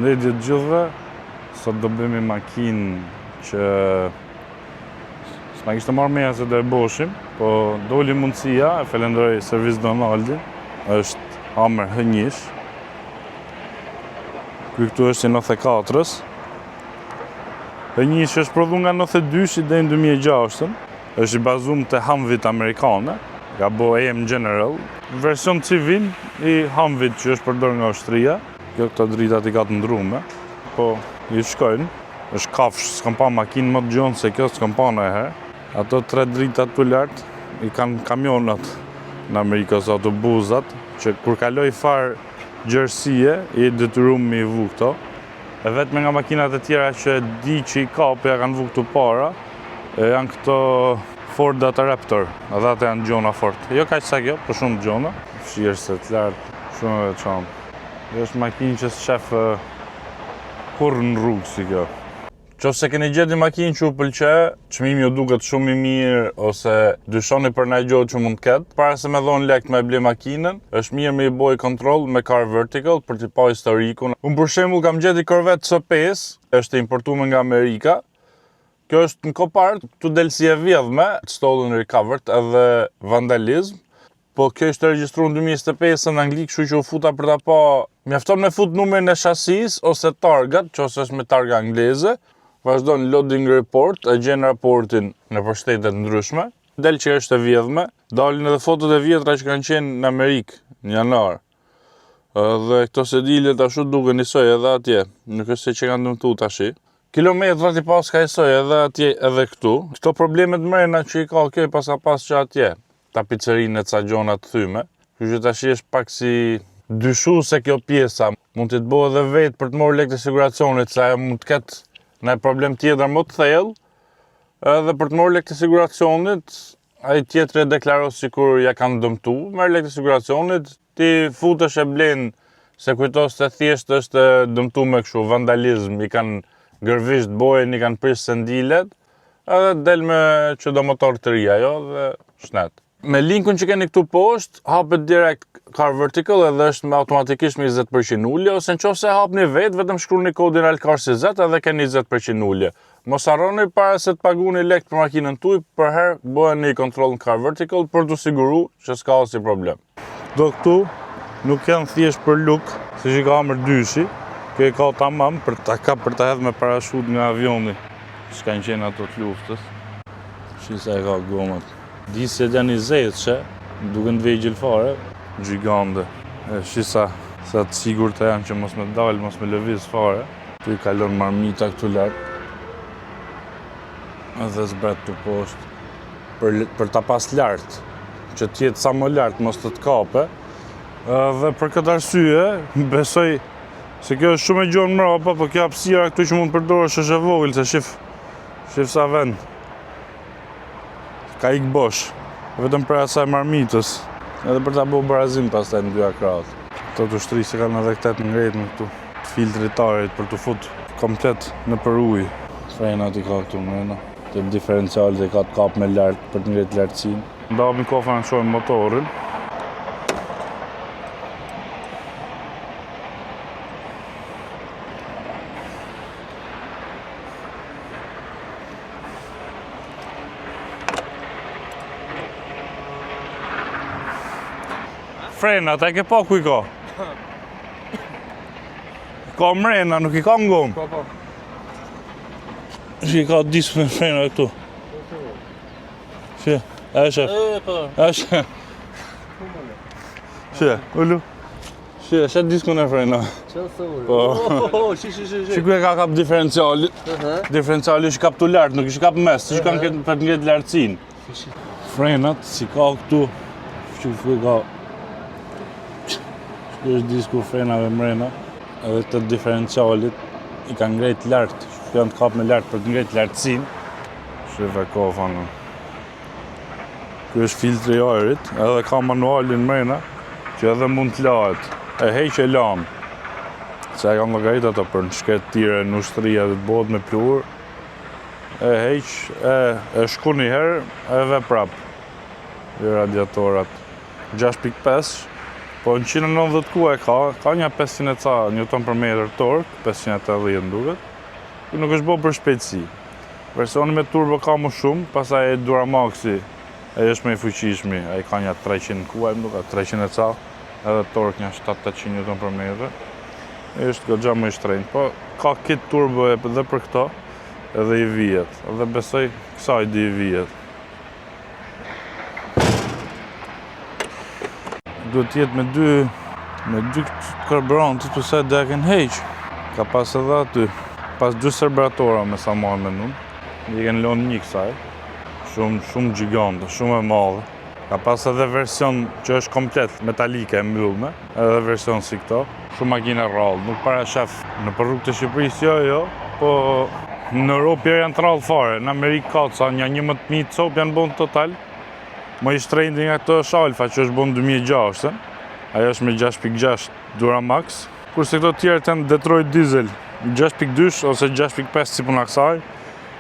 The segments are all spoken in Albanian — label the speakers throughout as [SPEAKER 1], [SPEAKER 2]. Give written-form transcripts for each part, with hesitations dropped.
[SPEAKER 1] Përshëndetje të gjithëve, sot do bëmi makinë që s'ma kishte marrë meja se do e boshim, po doli mundësia, e falenderoj Servis Donaldi, është Hammer H1. Ky këtu është i 94-s. H1 është prodhu nga 92 deri në 2006, është i bazuar te Humvee amerikane, ka bo AM General, version civil i Humvee që është përdorur nga Austria. Kjo këto dritat i ka të ndrume, po i shkojnë, është kafsh, s'kam pa makinë më të gjonë se kjo, s'kam pa në herë. Ato 3 dritat të lartë i kanë kamionat në Amerikë ose autobusat, që kur kaloj farë gjërësie, i detyruar me i vu këto. E vetëm nga makinat e tjera që di që i ka, po ja kanë vu këtu para, janë këto Ford Raptor, edhe ata janë gjona fort. Jo kaq sa kjo, po shumë gjona. Fshirë se të lartë, shumë e veçantë. Kjo është makinë që s'shef kur në rrugë si kjo. Qofse keni gjetë një makinë që u pëlqe, çmimi ju duket shumë i mirë ose dyshoni për ndaj gjohë që mund të ketë, para se me dhon lek me e ble makinën, është mirë me i boj kontroll me Car Vertical për t'i pa historikun. Unë për shembull kam gjetë Corvette C5, është importuar nga Amerika. Kjo është në Copart, tu del si e vjedhme, stolen recovered edhe vandalizm. Po kjo është regjistruar në 2025 në Angli, kështu që u futa për ta pa. Mjafton me fut numrin e shasis ose targat, nëse është me targa angleze. Vazhdon loading report, e gjen raportin në shtete të ndryshme. Del që është e vjedhme. Dalin edhe fotot e vjetra që kanë qenë në Amerikë në janar. Dhe këto sedilet ashtu duken njësoj edhe atje, nuk është se që kanë dëmtu tash. Kilometrat i pas ka njësoj edhe atje edhe këtu. Këto problemet mrena që i ka kjo i pas që atje. Tapicerinë e ca gjona të thyme. Kështu që tash është pak si dyshu se kjo pjesa mund të bëhet edhe vetë për të marrë lek të siguracionit, se ajo mund të ketë në problem tjetër më të thellë, edhe për të marrë lek të siguracionit, ai tjetri e deklaros sikur ja kanë dëmtu, merr lek të siguracionit, ti futesh e blen se kujtos se thjesht është dëmtu me kështu vandalizëm, i kanë gërvisht bojën, i kanë prish sendilet, edhe del me çdo motor të ri ajo dhe shnet. Me linkun që keni këtu poshtë, hapet direkt Car Vertical edhe është me automatikisht me 20% ulje, ose nëse hapni vetë, vetëm shkruani kodin ALCAR20 edhe keni 20% ulje. Mos harroni para se të paguani lek për makinën tuaj, për herë bëheni kontroll në Car Vertical për të siguruar që s'ka asnjë problem. Do këtu nuk janë thjesht për luk, siç i ka Hammer 2-shi, kjo i ka tamam për ta hedhë me parashut nga avioni, që kanë qenë ato të luftës. Shisa e ka gomat. Disjet janë i zezë, duken të vegjël fare, gjigande. Shisa sa të sigurta janë që mos me dalë, mos me lëviz fare. Tu i kalon marmita këtu lartë. Edhe zbret të poshtë. Për ta pas lartë, që t'jetë sa më lartë, mos të kape. Dhe për këtë arsye, besoj se kjo është shumë e gjonë mrapa, po kjo hapësira këtu që mund përdorësh është e vogël, se shif sa vend. Ka ik bosh, vetëm për asaj marmitës, edhe për ta bëu barazim pastaj në dy akrat. Këto të shtri se kanë edhe këtë ngretë në këtu, filtritarit për të fut komplet në për ujë. Frenat i ka këtu mrena, të diferencialit i ka të kap me lartë për të ngretë lartësinë. Ndapim kofën në shojmë motorin. Frenat, e ke pa ku i ka? Ka mrena, nuk i ka ngomë. Po. Që i ka diskën e frena këtu. Që, e shef. E shef. Që, ullu. Që, e shef diskën e frena.
[SPEAKER 2] Që se ullu?
[SPEAKER 1] Po. Që ku e ka kap diferencialit. Diferencialit është kap të lartë, nuk është kap mes, që kanë këtë për të ngjetë lartësinë. Frenat, si ka këtu, që ku i ka. Kjo është disku frenave mrena, edhe të diferencialit i ka ngrejt lartë, janë të kap me lartë për të ngrejt lartësinë. Shefa kofën. Kjo është filtri i ajrit, edhe ka manualin mrena, që edhe mund të lahet. E heq e lam. Se e kanë llogarit ato për në shket tire në ushtria dhe të bëhet me plur. E heq, e shku një herë, e ve prap. I radiatorat. 6.5 Po në 190 ku e ka një 500 ca Newton për metër tork, 580 duket. Nuk është bërë për shpejtësi. Versioni me turbo ka më shumë, pastaj Duramaxi është më i fuqishmi, ai ka një 300 ku, nuk ka 300 ca, edhe tork një 700 Newton për metër. Është goxha më i shtrenjtë, po ka kit turbo edhe për këto, edhe i vijet, edhe besoj kësaj di i vijet. Duhet jetë me dy karburantë të se dhe kënë heq. Ka pas edhe aty, pas 2 serbratora me sa marrë me nun. I kënë lonë një kësaj, shumë gjigante, shumë e madhe. Ka pas edhe version që është komplet metalike e mbyllme, edhe version si këto. Shumë makine rrallë, nuk para shef në për rrugë të Shqipërisë, jo, po në Europë janë të rrallë fare. Në Amerikë ka ca një 11.000 cop janë bon total. Më i shtrenjtë nga këto është Alfa që është bon 2006, ajo është me 6.6 Duramax, kurse këto tjerët janë Detroit Diesel 6.2 ose 6.5 si puna kësaj,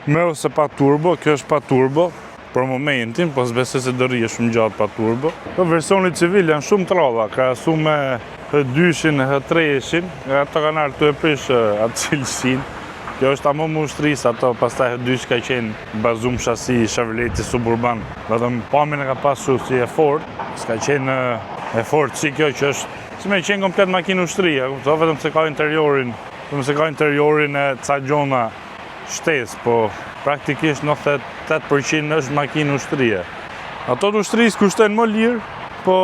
[SPEAKER 1] me ose pa turbo, kjo është pa turbo, për momentin, po s'besoj se do rije shumë gjatë pa turbo. Po versionit civil janë shumë të rralla, krahasu me H2-shin, H3-shin, ato kanë ardhur të e prish atë cilësinë. Kjo është amo më ushtrisë, ato pastaj H2 ka qenë bazum shasi Chevrolet Suburban. Vetëm pamjen e ka pasur si e Ford, s'ka qenë e Ford si kjo që është, si me qenë komplet makinë ushtria, vetëm se ka interiorin e ca gjona shtesë, po praktikisht 98% është makinë ushtrie. Ato të ushtrisë kushtojnë më lirë, po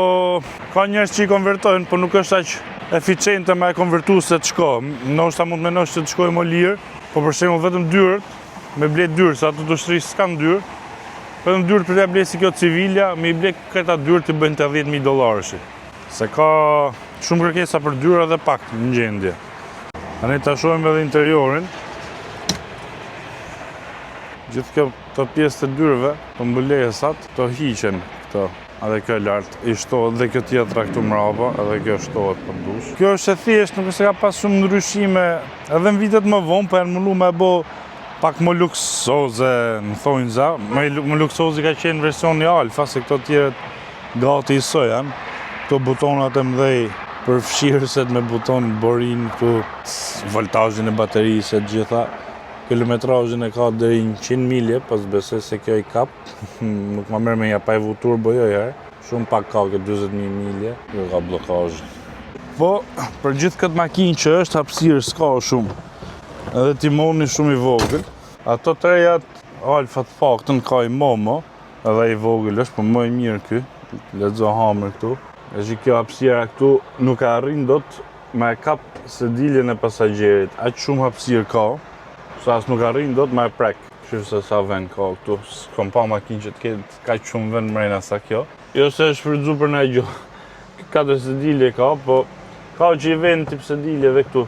[SPEAKER 1] ka njerëz që i konvertojnë, po nuk është aq eficiente me e konvertu se të shko. Ndoshta mund menosh se të shkoj më lirë, po për shembull vetëm dyrët, me ble dyrë, se ato të ushtrisë s'kan dyrë, vetëm dyrët për të ble si kjo civilja, me i ble këta dyrët i bëjnë të $10.000. Se ka shumë kërkesa për dyrë edhe pak në gjendje. Ne ta shohim edhe interiorin. Gjithë kjo të pjesë të dyrëve, të mbulesat, të hiqen këto. Edhe kjo lartë i shtohet dhe kjo tjetra këtu mrapa, edhe kjo shtohet për dush. Kjo është e thjeshtë, nuk është se ka pas shumë ndryshime, edhe në vitet më vonë, po janë mundu me bo pak më luksoze, në thonjë za. Më luksoze ka qenë versioni Alfa, se këto tjeret gati i së janë. Këto butonat e mdhej për fshirëset me buton borin, këtu voltazhin e baterisë e gjitha. Kilometrajin e ka deri 100 milje, pas besoj se kjo i kap. Nuk ma merr me ja pa i vu turbo jo herë. Shumë pak ka këtë 20.000 milje, jo ka blokazh. Po, për gjithë këtë makinë që është hapësirë s'ka shumë. Edhe timoni shumë i vogël. Ato trejat Alfa të paktën ka i momo, edhe i vogël është, po më i mirë ky. Lexo hamër këtu. Është kjo hapësira këtu nuk e arrin dot me kap sediljen e pasagjerit. Aq shumë hapësirë ka. Sa as nuk arrin dot me e prek. Shif se sa vend ka këtu. S'kom pa makinë që të ketë kaq shumë vend mrena sa kjo. Jo se është frytzu për në gjë. 4 sedilje ka, po ka që i vend tip sedilje dhe këtu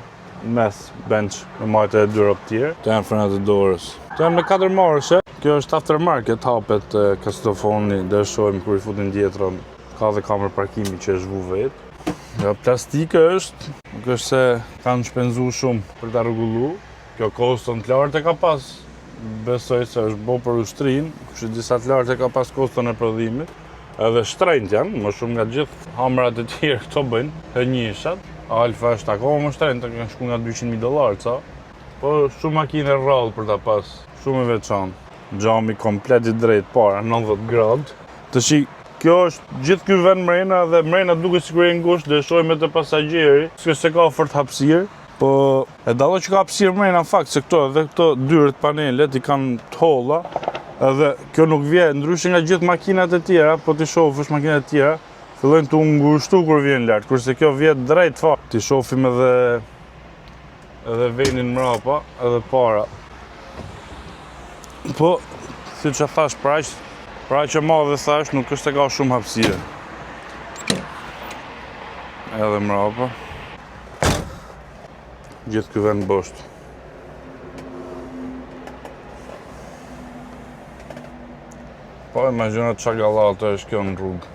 [SPEAKER 1] mes bench me majtë e dyra të tjerë. Të janë frenat e dorës. Të janë me 4 marrëse. Kjo është aftermarket, hapet kastofoni, dhe shohim kur i futin djetrën. Ka dhe kamerë parkimi që është vu vetë. Ja, plastike është, nuk është se kanë shpenzu shumë për ta rregullu. Kjo koston të lartë e ka pas, besoj se është bo për ushtrin, kështë disa të lartë e ka pas koston e prodhimit. Edhe shtrenjt janë, më shumë nga gjithë hamrat e tjerë këto bëjnë, H1-shat. Alfa është akoma më shtrenjt, të kanë shku nga $200.000 ca. Po shumë makine rrallë për ta pas, shumë i veçantë. Xhami komplet i drejt para, 90 gradë. Të shi, kjo është gjithë ky vend mrena dhe mrena duke sikur e ngushtë dhe shohim edhe pasagjeri, se ka fort hapësirë. Po e dallo që ka hapësirë mrena në fakt se këto dyrët panelet i kanë të holla, edhe kjo nuk vjen ndryshe nga gjithë makinat e tjera, po ti shohësh makinat e tjera fillojnë të ngushtu kur vjen lart, kurse kjo vjen drejt fare. Ti shohim edhe venin mrapa, edhe para. Po siç e thash, pra që madhe thash, nuk është se ka shumë hapësirë. Edhe mrapa. Gjithë ky vend boshtë. Po imagjino çka gallate është kjo në rrugë.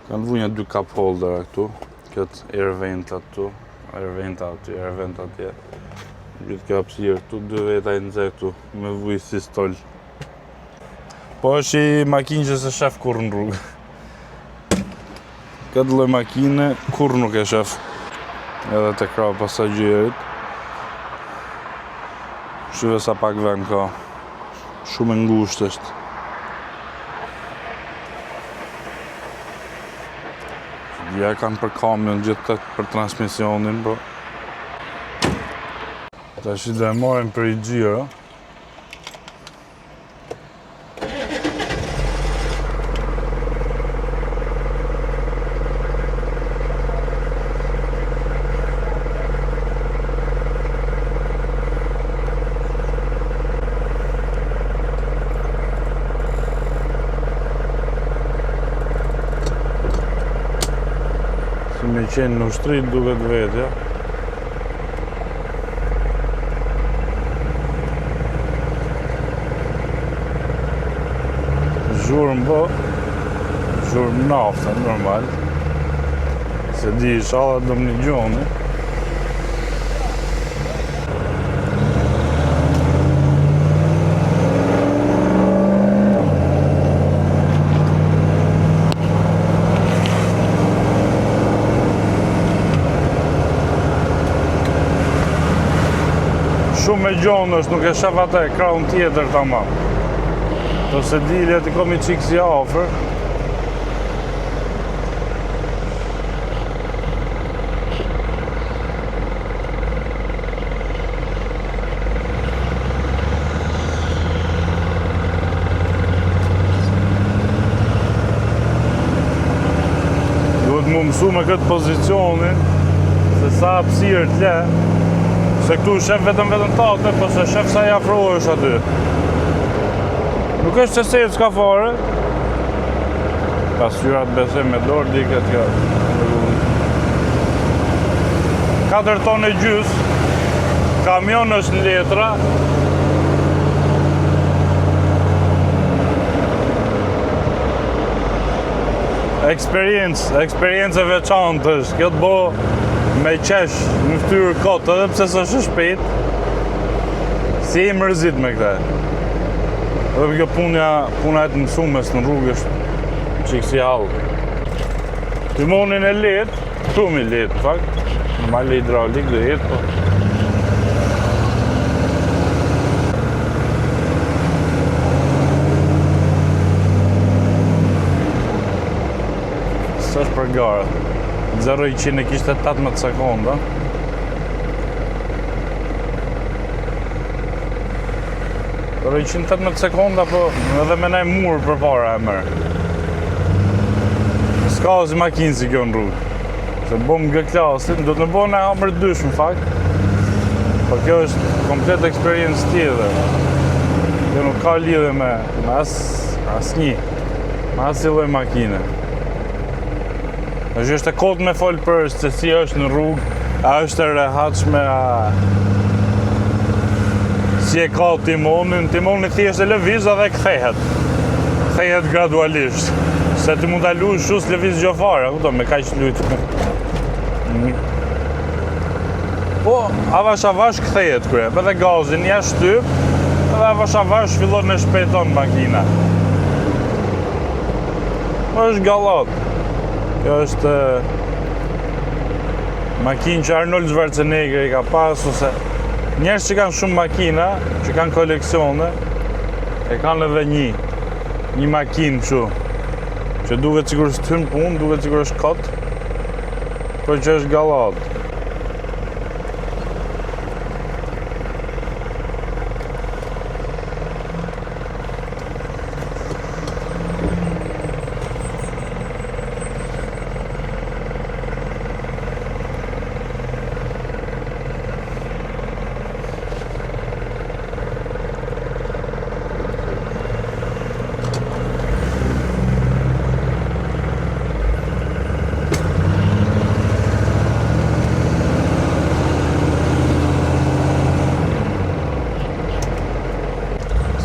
[SPEAKER 1] Kanë vunja 2 cup holdera këtu, këtë air vent këtu, air vent aty, air vent atje. Gjithë kjo hapësirë këtu, 2 veta i nxehtë këtu, me vujë si stol. Po është i makinë që se shef kur në rrugë. Këtë lloj makine kur nuk e shef edhe te krau pasagjerit. Shive sa pak vend ka. Shumë e ngushtë është. Ja kanë për kamion gjithë për transmisionin, po. Tash do e marrim për i gjiro. Me qenë në ushtrit duket vetja. Zhurmë bë, zhurmë naftën, normal. Se di inshallah do më një gjoni. Shumë me gjonës, nuk e shef atë kraun tjetër tamam. Do se dilja t'i komi qik si afër. Duhet mu mësu me këtë pozicionin, se sa hapësirë t'le. Se këtu shef vetëm tate, po se shef sa i afrohesh aty. Nuk është që se s'ka fare. Pasyrat besem me dorë diket ka. 4 tonë e gjys. Kamion është në letra. Eksperiencë e veçantë është. Kjo të bo me qesh në ftyrë kotë, edhe pse s'është shpejt, si i mërzit me këta. Edhe kjo puna e të mësumes në rrugë është qikë si halë. Timonin e letë, shumë i letë, fakt. Normal hidraulik dhe jetë, po. Së është për gara. 0-100 e kishte 18 sekonda. Për 118 sekonda, po edhe me nej murë për para e mërë. S'ka ose makinë si kjo në rrugë. Se bom nga klasin, do të në bo në hamër dysh në fakt. Po kjo është komplet eksperiencë tjetër. Kjo nuk ka lidhe me asnjë, me asnjë lloj makine. Është e kotë me folë për se si është në rrugë, a është e rehatshme, si e ka timoni thjesht e lëviz edhe kthehet. Kthehet gradualisht. Se ti mund ta lush shus lëviz gjofare, kupton, me kaq lujt. Po, avash kthehet kryep, edhe gazin ja shtyp, edhe avash fillon me shpejton makina. Po është gallat. Kjo është makinë që Arnold Schwarzenegger i ka pas, ose njerëz që kanë shumë makina, që kanë koleksione, e kanë edhe një makinë kështu, që duket sikur është hyn punë, duket sikur është kot, por që është gallat.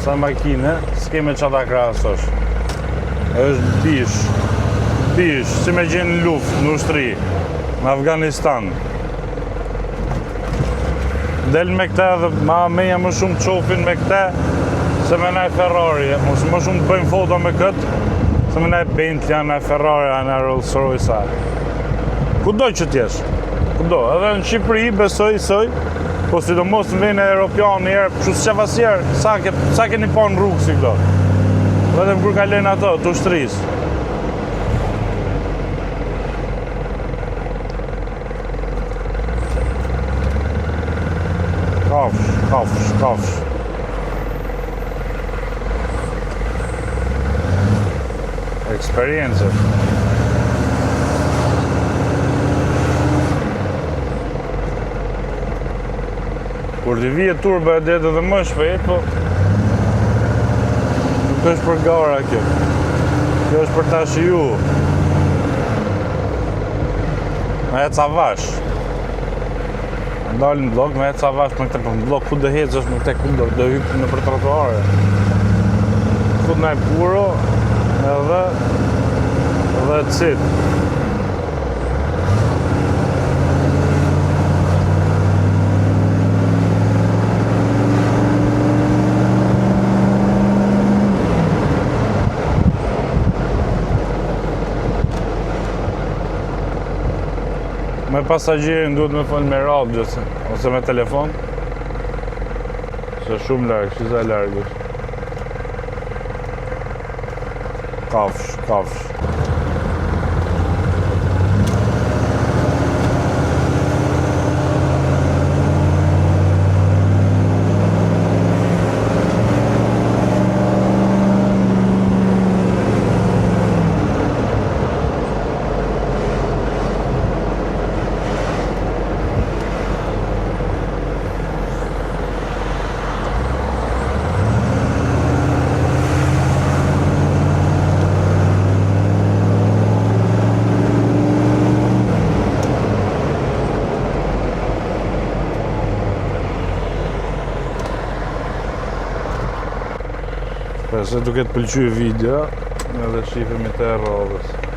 [SPEAKER 1] Sa makine, s'keme qa ta krahasosh. është bish, si me gjenë në luft, në ushtri, në Afganistan. Del me këte dhe ma meja më shumë qofin me këte, se me nej Ferrari. Më shumë të bëjmë foto me këtë, Se më ne Bentley, ne Ferrari, ne Rolls Royce. Kudo që t'jesh. Kudo. Edhe në Shqipëri besoj, po sidomos në vende europiane njerë, kështu si qafasjerë, sa keni pa në rrugë si këto. Vetëm kur kalojnë ato, të ushtrisë. Kafsh. Experience. Kur t'i vije turba e detë edhe më shpejt, po nuk është për gara kjo. Kjo është për ta shiju. Me e ca vash. Ndalë në blok, me e ca vash me këte për në blok, ku dhe hecë është me këte kundër, dhe hypë në për trotuare. Fut në e puro, edhe cit. Me pasagjerin duhet me fol me radhë ose me telefon. Se shumë largë, shiza largë. Kafsh. Se duket pëlqy video, edhe shifemi të e rodhës.